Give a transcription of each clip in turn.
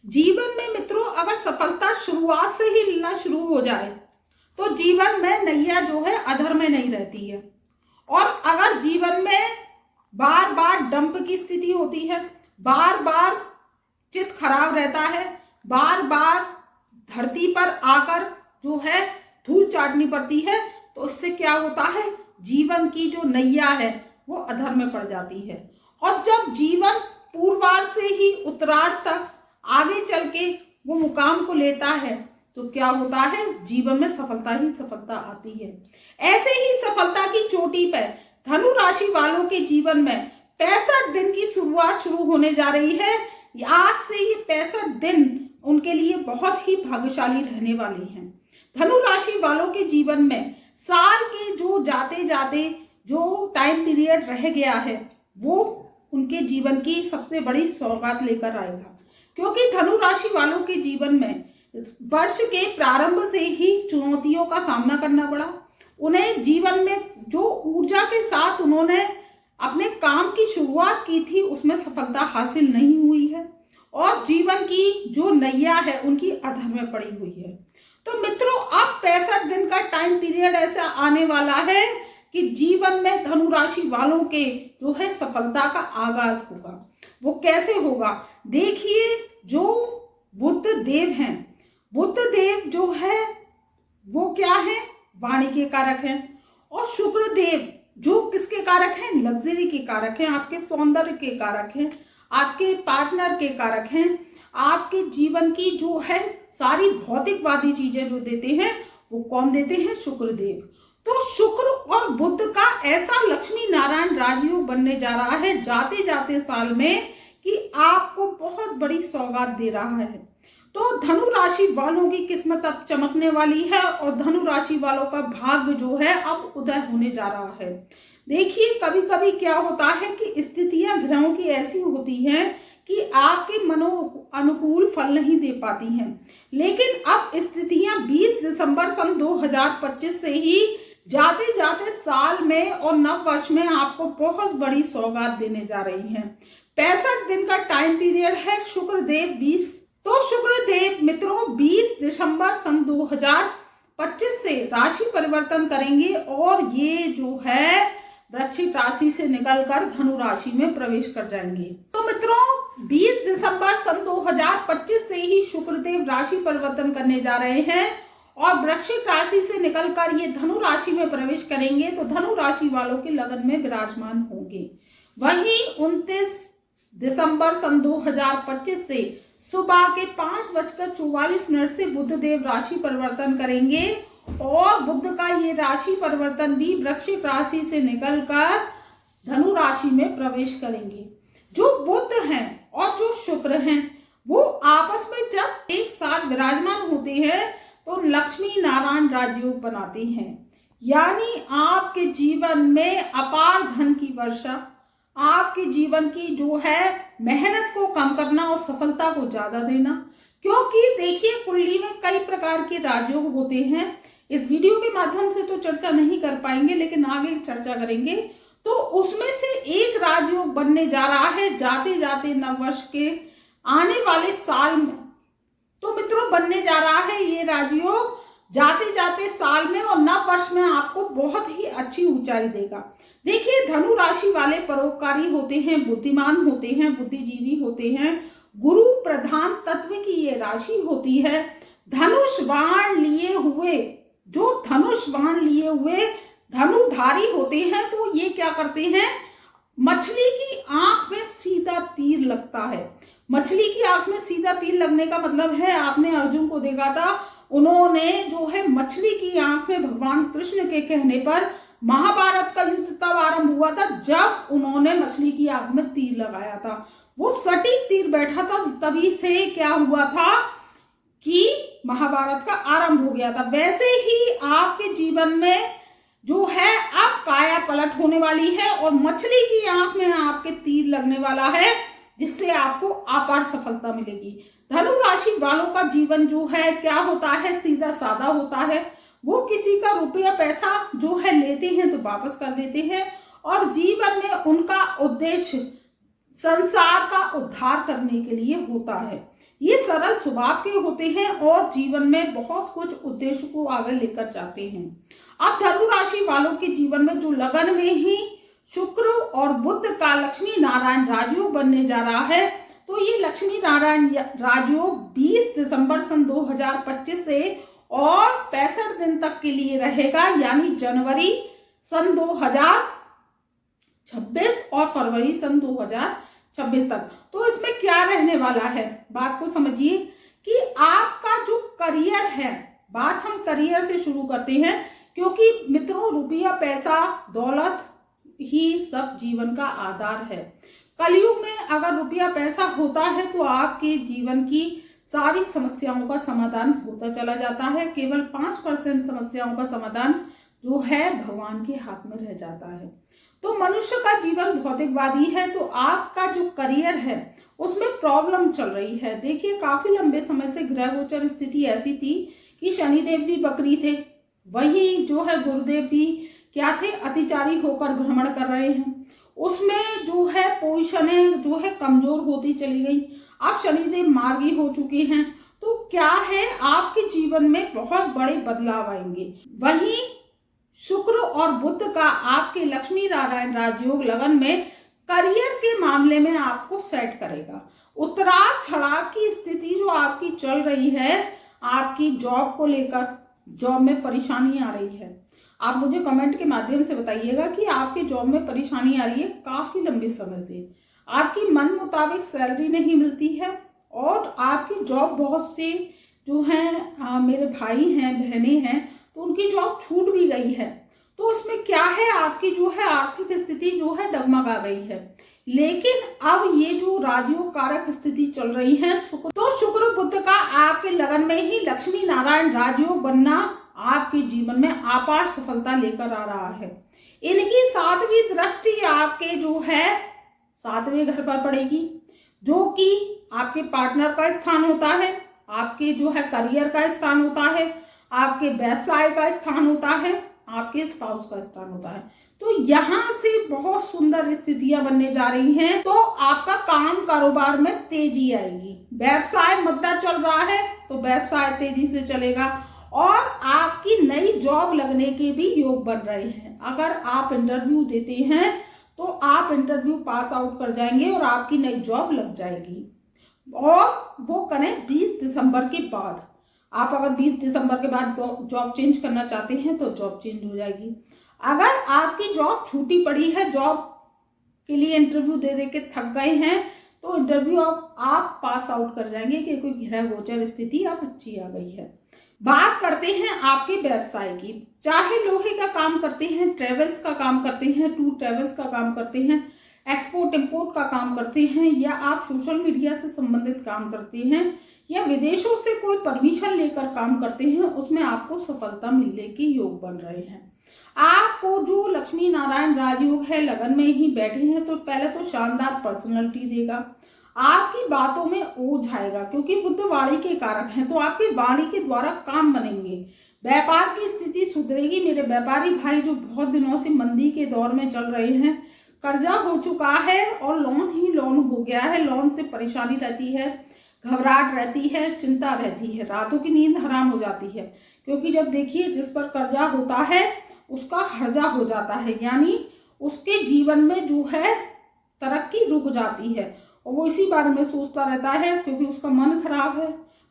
जीवन में मित्रों अगर सफलता शुरुआत से ही मिलना शुरू हो जाए तो जीवन में नैया जो है अधर में नहीं रहती है। और अगर जीवन में बार बार डंप की स्थिति होती है, बार बार चित्त खराब रहता है, बार बार धरती पर आकर जो है धूल चाटनी पड़ती है, तो उससे क्या होता है, जीवन की जो नैया है वो अधर में पड़ जाती है। और जब जीवन पूर्वार्ध से ही उत्तरार्ध तक आगे चल के वो मुकाम को लेता है तो क्या होता है, जीवन में सफलता ही सफलता आती है। ऐसे ही सफलता की चोटी पर धनु राशि वालों के जीवन में 65 दिन की शुरुआत शुरू होने जा रही है। आज से ये 65 दिन उनके लिए बहुत ही भाग्यशाली रहने वाली हैं। धनु राशि वालों के जीवन में साल के जो जाते जाते जो टाइम पीरियड रह गया है वो उनके जीवन की सबसे बड़ी सौगात लेकर आएगा, क्योंकि धनु राशि वालों के जीवन में वर्ष के प्रारंभ से ही चुनौतियों का सामना करना पड़ा। उन्हें जीवन में जो ऊर्जा के साथ उन्होंने अपने काम की शुरुआत की थी उसमें सफलता हासिल नहीं हुई है और जीवन की जो नैया है उनकी अधर में पड़ी हुई है। तो मित्रों अब 65 दिन का टाइम पीरियड ऐसा आने वाला है कि जीवन में धनु राशि वालों के जो है सफलता का आगाज होगा। वो कैसे होगा, देखिए जो बुध देव हैं, बुध देव जो है वो क्या है, वाणी के कारक हैं। और शुक्र देव जो किसके कारक हैं, लग्जरी के कारक हैं, आपके सौंदर्य के कारक हैं, आपके पार्टनर के कारक हैं, आपके जीवन की जो है सारी भौतिकवादी चीजें जो देते हैं वो कौन देते हैं, शुक्र देव। तो शुक्र और बुध का ऐसा लक्ष्मी नारायण राजयोग बनने जा रहा है जाते जाते साल में कि आपको बहुत बड़ी सौगात दे रहा है। तो धनु राशि वालों की किस्मत अब चमकने वाली है और धनु राशि वालों का भाग्य जो है अब उदय होने जा रहा है। देखिए कभी कभी क्या होता है कि स्थितियां ग्रहों की ऐसी होती हैं कि आपके मनो अनुकूल फल नहीं दे पाती हैं, लेकिन अब स्थितियां 20 दिसंबर सन 2025 से ही जाते जाते साल में और नव वर्ष में आपको बहुत बड़ी सौगात देने जा रही हैं। 65 दिन का टाइम पीरियड है। शुक्रदेव 20 तो शुक्रदेव मित्रों 20 दिसंबर सन 2025 से राशि परिवर्तन करेंगे और ये जो है वृश्चिक राशि से निकलकर धनु राशि में प्रवेश कर जाएंगे। तो मित्रों 20 दिसंबर सन 2025 से ही शुक्रदेव राशि परिवर्तन करने जा रहे हैं और वृश्चिक राशि से निकलकर ये धनु राशि में प्रवेश करेंगे तो धनु राशि वालों के लगन में विराजमान होंगे। वहीं 29 दिसंबर सन 2025 से सुबह के 5:44 से बुध देव राशि परिवर्तन करेंगे और बुध का ये राशि परिवर्तन भी वृश्चिक राशि से निकलकर धनु राशि में प्रवेश करेंगे। जो बुध हैं और जो शुक्र हैं वो आपस में जब एक साथ विराजमान होते हैं तो लक्ष्मी नारायण राजयोग बनाते हैं, यानी आपके जीवन में अपार धन की वर्षा, आपके जीवन की जो है मेहनत को कम करना और सफलता को ज्यादा देना। क्योंकि देखिए कुंडली में कई प्रकार के राजयोग होते हैं, इस वीडियो के माध्यम से तो चर्चा नहीं कर पाएंगे लेकिन आगे चर्चा करेंगे। तो उसमें से एक राजयोग बनने जा रहा है जाते जाते नववर्ष के आने वाले साल में। तो मित्रों बनने जा रहा है ये राजयोग जाते जाते साल में और नव वर्ष में आपको बहुत ही अच्छी ऊंचाई देगा। देखिए धनु राशि वाले परोपकारी होते हैं, बुद्धिमान होते हैं, बुद्धिजीवी होते हैं, गुरु प्रधान तत्व की ये राशि होती है। धनुष बाण लिए हुए जो धनुष बाण लिए हुए धनुधारी होते हैं तो ये क्या करते हैं, मछली की आंख में सीधा तीर लगता है। मछली की आंख में सीधा तीर लगने का मतलब है, आपने अर्जुन को देखा था, उन्होंने जो है मछली की आंख में भगवान कृष्ण के कहने पर महाभारत का युद्ध तब आरंभ हुआ था जब उन्होंने मछली की आंख में तीर लगाया था। वो सटीक तीर बैठा था, तभी से क्या हुआ था कि महाभारत का आरंभ हो गया था। वैसे ही आपके जीवन में जो है अब काया पलट होने वाली है और मछली की आंख में आपके तीर लगने वाला है जिससे आपको अपार सफलता मिलेगी। धनु राशि वालों का जीवन जो है क्या होता है, सीधा सादा होता है। वो किसी का रुपया पैसा जो है लेते हैं तो वापस कर देते हैं और जीवन में उनका उद्देश्य संसार का उद्धार करने के लिए होता है। ये सरल स्वभाव के होते हैं और जीवन में बहुत कुछ उद्देश्य को आगे लेकर जाते हैं। अब धनु राशि वालों के जीवन में जो लगन में ही शुक्र और बुध का लक्ष्मी नारायण राजयोग बनने जा रहा है, तो ये लक्ष्मी नारायण राजयोग 20 दिसंबर सन 2025 से और 65 दिन तक के लिए रहेगा, यानी जनवरी सन 2026 और फरवरी सन 2026 तक। तो इसमें क्या रहने वाला है, बात को समझिए कि आपका जो करियर है, बात हम करियर से शुरू करते हैं, क्योंकि मित्रों रुपया पैसा दौलत ही सब जीवन का आधार है। कलयुग में अगर रुपया पैसा होता है तो आपके जीवन की सारी समस्याओं का समाधान होता चला जाता है। केवल 5% समस्याओं का समाधान जो है भगवान के हाथ में रह जाता है। तो मनुष्य का जीवन भौतिकवादी है, तो आपका जो करियर है उसमें प्रॉब्लम चल रही है। देखिए काफी लंबे समय से ग्रह गोचर स्थिति ऐसी थी कि शनिदेव भी बकरी थे, वही जो है गुरुदेव भी क्या थे, अतिचारी होकर भ्रमण कर रहे हैं। उसमें जो है पोजीशनें जो है कमजोर होती चली गई। अब शनिदेव मार्गी हो चुके हैं, तो क्या है आपके जीवन में बहुत बड़े बदलाव आएंगे। वहीं शुक्र और बुध का आपके लक्ष्मी नारायण राजयोग लगन में करियर के मामले में आपको सेट करेगा। उतार चढ़ाव की स्थिति जो आपकी चल रही है, आपकी जॉब को लेकर, जॉब में परेशानी आ रही है, आप मुझे कमेंट के माध्यम से बताइएगा कि आपके जॉब में परेशानी आ रही है काफी लंबे समय से, आपकी मन मुताबिक सैलरी नहीं मिलती है और आपकी जॉब बहुत से जो हैं मेरे भाई हैं बहनें हैं तो उनकी जॉब छूट भी गई है। तो इसमें क्या है, आपकी जो है आर्थिक स्थिति जो है डगमगा गई है। लेकिन अब ये जो राजयोग कारक स्थिति चल रही है, तो शुक्र बुध का आपके लगन में ही लक्ष्मी नारायण राजयोग बनना आपके जीवन में अपार सफलता लेकर आ रहा है। इनकी 7वीं दृष्टि आपके जो है 7वें घर पर पड़ेगी, जो कि आपके पार्टनर का स्थान होता है, आपके जो है करियर का स्थान होता है, आपके व्यवसाय का स्थान होता है, आपके स्पाउस का स्थान होता है। तो यहाँ से बहुत सुंदर स्थितियां बनने जा रही हैं। तो आपका काम कारोबार में तेजी आएगी। व्यवसाय मुद्दा चल रहा है तो व्यवसाय तेजी से चलेगा और आपकी नई जॉब लगने के भी योग बन रहे हैं। अगर आप इंटरव्यू देते हैं तो आप इंटरव्यू पास आउट कर जाएंगे और आपकी नई जॉब लग जाएगी, और वो करें 20 दिसंबर के बाद। आप अगर 20 दिसंबर के बाद जॉब चेंज करना चाहते हैं तो जॉब चेंज हो जाएगी। अगर आपकी जॉब छूटी पड़ी है, जॉब के लिए इंटरव्यू दे के थक गए हैं, तो इंटरव्यू आप पास आउट कर जाएंगे कि कोई ग्रह गोचर स्थिति अब अच्छी आ गई है। बात करते हैं आपके व्यवसाय की, चाहे लोहे का काम करते हैं, ट्रेवल्स का काम करते हैं, टूर ट्रेवल्स का काम करते हैं, एक्सपोर्ट इंपोर्ट का काम करते हैं, या आप सोशल मीडिया से संबंधित काम करते हैं, या विदेशों से कोई परमिशन लेकर काम करते हैं, उसमें आपको सफलता मिलने के योग बन रहे हैं। आपको जो लक्ष्मी नारायण राजयोग है लगन में ही बैठे हैं, तो पहले तो शानदार पर्सनैलिटी देगा, आपकी बातों में ओझ आएगा, क्योंकि बुध वाणी के कारक हैं, तो आपकी वाणी के द्वारा काम बनेंगे। व्यापार की स्थिति सुधरेगी। मेरे व्यापारी भाई जो बहुत दिनों से मंदी के दौर में चल रहे हैं, कर्जा हो चुका है और लोन ही लोन हो गया है, लोन से परेशानी रहती है, घबराहट रहती है, चिंता रहती है, रातों की नींद हराम हो जाती है, क्योंकि जब देखिए जिस पर कर्जा होता है उसका हर्जा हो जाता है, यानी उसके जीवन में जो है तरक्की रुक जाती है और वो इसी बारे में सोचता रहता है, क्योंकि उसका मन खराब है,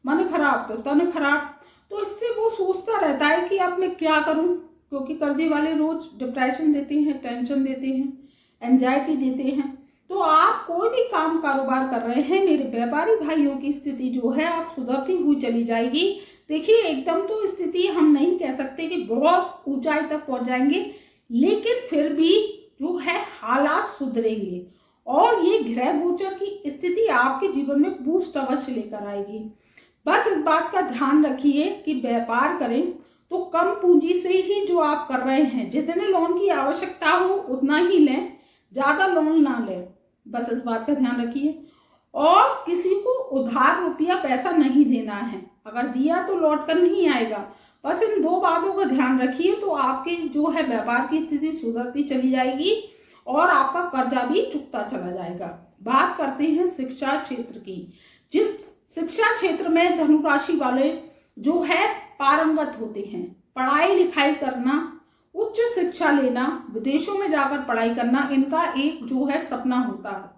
मन खराब तो तन खराब। तो इससे वो सोचता रहता है कि अब मैं क्या करूं, क्योंकि कर्जे वाले रोज डिप्रेशन देते हैं, टेंशन देते हैं, एंजाइटी देते हैं। तो आप कोई भी काम कारोबार कर रहे हैं, मेरे व्यापारी भाइयों की स्थिति जो है आप सुधरती हुई चली जाएगी। देखिए एकदम तो स्थिति हम नहीं कह सकते कि बहुत ऊंचाई तक पहुंच जाएंगे, लेकिन फिर भी जो है हालात सुधरेंगे और ये ग्रह गोचर की स्थिति आपके जीवन में बूस्ट अवश्य लेकर आएगी। बस इस बात का ध्यान रखिए कि व्यापार करें तो कम पूंजी से ही जो आप कर रहे हैं, जितने लोन की आवश्यकता हो उतना ही लें, ज्यादा लोन ना लें, बस इस बात का ध्यान रखिए। और किसी को उधार रुपया पैसा नहीं देना है, अगर दिया तो लौट कर नहीं आएगा। बस इन 2 बातों का ध्यान रखिए तो आपके जो है व्यापार की स्थिति सुधरती चली जाएगी और आपका कर्जा भी चुकता चला जाएगा। बात करते हैं शिक्षा क्षेत्र की। जिस शिक्षा क्षेत्र में धनु राशि वाले जो है पारंगत होते हैं। पढ़ाई लिखाई करना, उच्च शिक्षा लेना, विदेशों में जाकर पढ़ाई करना इनका एक जो है सपना होता है।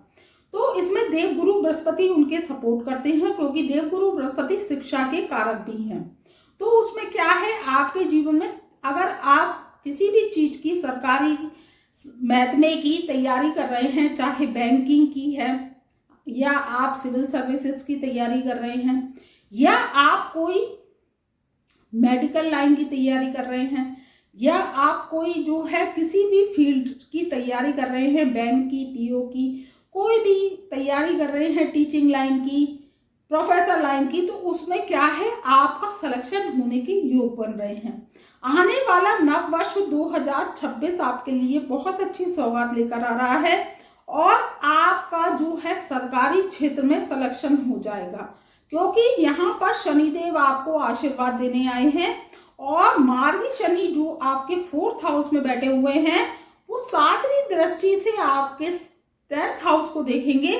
तो इसमें देवगुरु बृहस्पति उनके सपोर्ट करते हैं, क्योंकि देवगुरु बृहस्पति शिक्षा के कारक भी हैं। तो उसमें क्या है, आपके जीवन में अगर आप किसी भी चीज की सरकारी महकमे की तैयारी कर रहे हैं, चाहे बैंकिंग की है या आप सिविल सर्विसेज की तैयारी कर रहे हैं या आप कोई मेडिकल लाइन की तैयारी कर रहे हैं या आप कोई जो है किसी भी फील्ड की तैयारी कर रहे हैं, बैंक की, पीओ की, कोई भी तैयारी कर रहे हैं, टीचिंग लाइन की, प्रोफेसर लाइन की, तो उसमें क्या है आपका सिलेक्शन होने के योग बन रहे हैं। आने वाला नव वर्ष 2026 आपके लिए बहुत अच्छी सौगात लेकर आ रहा है और आपका जो है सरकारी क्षेत्र में सिलेक्शन हो जाएगा, क्योंकि यहाँ पर शनिदेव आपको आशीर्वाद देने आए हैं और मार्गी शनि जो आपके 4th हाउस में बैठे हुए हैं वो 7वीं दृष्टि से आपके 10th हाउस को देखेंगे।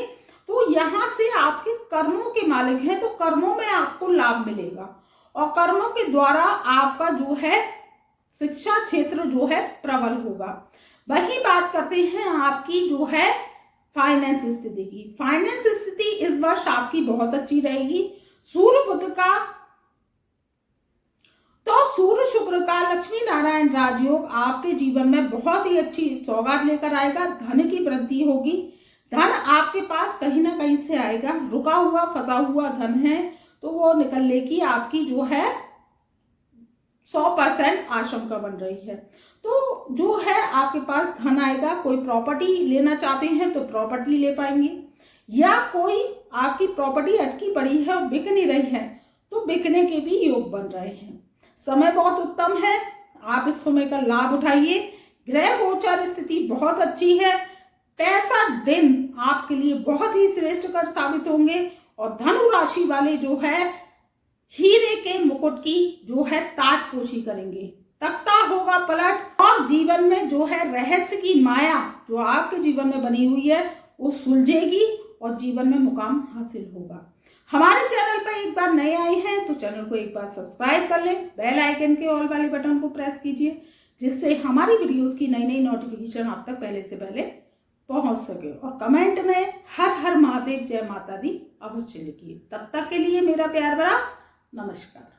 तो यहाँ से आपके कर्मों के मालिक हैं, तो कर्मों में आपको लाभ मिलेगा और कर्मों के द्वारा आपका जो है शिक्षा क्षेत्र जो है प्रबल होगा। वही बात करते हैं आपकी जो है फाइनेंस स्थिति की। फाइनेंस स्थिति इस वर्ष आपकी बहुत अच्छी रहेगी। सूर्य बुध का तो सूर्य शुक्र का लक्ष्मी नारायण राजयोग आपके जीवन में बहुत ही अच्छी सौगात लेकर आएगा। धन की वृद्धि होगी, धन आपके पास कहीं ना कहीं से आएगा। रुका हुआ फंसा हुआ धन है तो वो निकलने की आपकी जो है 100% आशंका बन रही है। तो जो है आपके पास धन आएगा। कोई प्रॉपर्टी लेना चाहते हैं तो प्रॉपर्टी ले पाएंगे, या कोई आपकी प्रॉपर्टी अटकी पड़ी है और बिक नहीं रही है तो बिकने के भी योग बन रहे हैं। समय बहुत उत्तम है, आप इस समय का लाभ उठाइए। ग्रह गोचर स्थिति बहुत अच्छी है। पैसा दिन आपके लिए बहुत ही श्रेष्ठकर साबित होंगे और धनु राशि वाले जो है हीरे के मुकुट की जो है ताजपोशी करेंगे। तख्ता होगा पलट और जीवन में जो है रहस्य की माया जो आपके जीवन में बनी हुई है वो सुलझेगी और जीवन में मुकाम हासिल होगा। हमारे चैनल पर एक बार नए आए हैं तो चैनल को एक बार सब्सक्राइब कर लें, बेल आइकन के ऑल वाले बटन को प्रेस कीजिए, जिससे हमारी वीडियोस की नई नई नोटिफिकेशन आप तक पहले से पहले पहुंच सके। और कमेंट में हर हर महादेव जय माता दी अवश्य लिखिए। तब तक के लिए मेरा प्यार भरा नमस्कार।